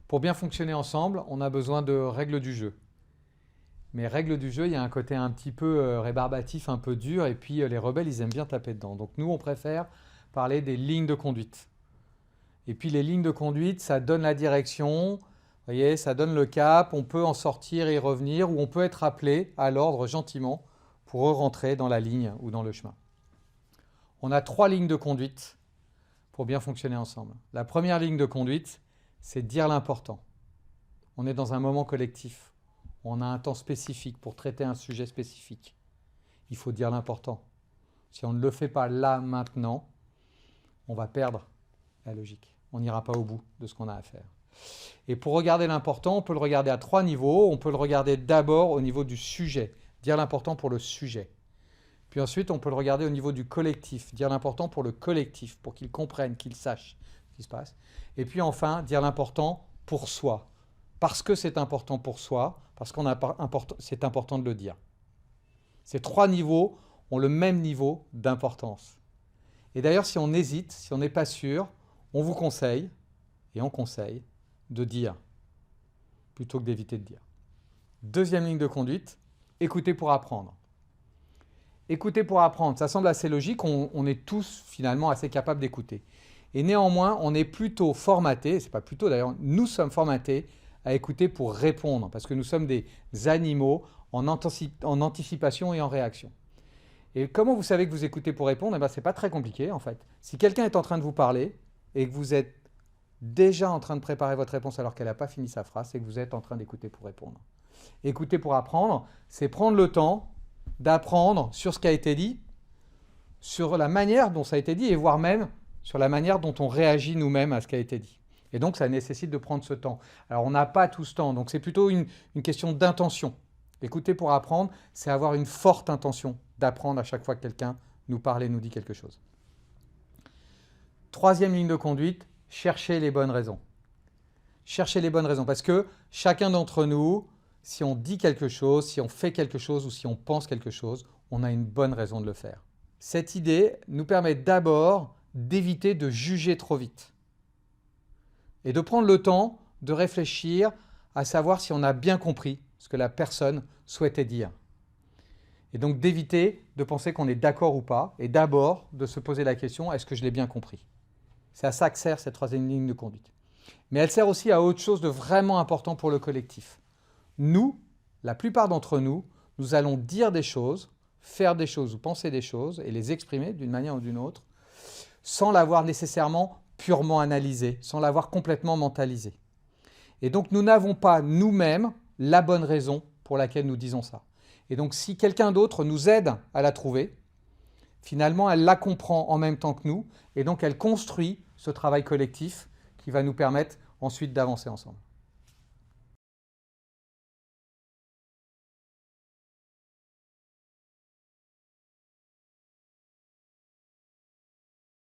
Pour bien fonctionner ensemble, on a besoin de règles du jeu. Mais règles du jeu, il y a un côté un petit peu rébarbatif, un peu dur, et puis les rebelles, ils aiment bien taper dedans. Donc nous, on préfère parler des lignes de conduite. Et puis les lignes de conduite, ça donne la direction, vous voyez, ça donne le cap, on peut en sortir et y revenir, ou on peut être appelé à l'ordre gentiment pour rentrer dans la ligne ou dans le chemin. On a 3 lignes de conduite pour bien fonctionner ensemble. La première ligne de conduite, c'est dire l'important. On est dans un moment collectif. On a un temps spécifique pour traiter un sujet spécifique. Il faut dire l'important. Si on ne le fait pas là, maintenant, on va perdre la logique. On n'ira pas au bout de ce qu'on a à faire. Et pour regarder l'important, on peut le regarder à 3 niveaux. On peut le regarder d'abord au niveau du sujet, dire l'important pour le sujet. Puis ensuite, on peut le regarder au niveau du collectif, dire l'important pour le collectif, pour qu'il comprenne, qu'il sache ce qui se passe. Et puis enfin, dire l'important pour soi, parce que c'est important pour soi, parce que c'est important de le dire. Ces 3 niveaux ont le même niveau d'importance. Et d'ailleurs, si on hésite, si on n'est pas sûr, on vous conseille, et on conseille, de dire, plutôt que d'éviter de dire. Deuxième ligne de conduite, écouter pour apprendre. Écouter pour apprendre, ça semble assez logique, on est tous finalement assez capables d'écouter. Et néanmoins, on est plutôt formaté, c'est pas plutôt d'ailleurs, nous sommes formatés à écouter pour répondre, parce que nous sommes des animaux en anticipation et en réaction. Et comment vous savez que vous écoutez pour répondre? Eh bien, c'est pas très compliqué en fait. Si quelqu'un est en train de vous parler et que vous êtes déjà en train de préparer votre réponse alors qu'elle n'a pas fini sa phrase, c'est que vous êtes en train d'écouter pour répondre. Écouter pour apprendre, c'est prendre le temps d'apprendre sur ce qui a été dit, sur la manière dont ça a été dit, et voire même sur la manière dont on réagit nous-mêmes à ce qui a été dit. Et donc, ça nécessite de prendre ce temps. Alors, on n'a pas tout ce temps, donc c'est plutôt une question d'intention. Écouter pour apprendre, c'est avoir une forte intention d'apprendre à chaque fois que quelqu'un nous parle et nous dit quelque chose. Troisième ligne de conduite, chercher les bonnes raisons. Chercher les bonnes raisons, parce que chacun d'entre nous, si on dit quelque chose, si on fait quelque chose ou si on pense quelque chose, on a une bonne raison de le faire. Cette idée nous permet d'abord d'éviter de juger trop vite et de prendre le temps de réfléchir à savoir si on a bien compris ce que la personne souhaitait dire. Et donc d'éviter de penser qu'on est d'accord ou pas, et d'abord de se poser la question, est-ce que je l'ai bien compris? C'est à ça que sert cette troisième ligne de conduite. Mais elle sert aussi à autre chose de vraiment important pour le collectif. Nous, la plupart d'entre nous, nous allons dire des choses, faire des choses ou penser des choses, et les exprimer d'une manière ou d'une autre, sans l'avoir nécessairement purement analysé, sans l'avoir complètement mentalisé. Et donc nous n'avons pas nous-mêmes la bonne raison pour laquelle nous disons ça. Et donc si quelqu'un d'autre nous aide à la trouver, finalement elle la comprend en même temps que nous, et donc elle construit ce travail collectif qui va nous permettre ensuite d'avancer ensemble.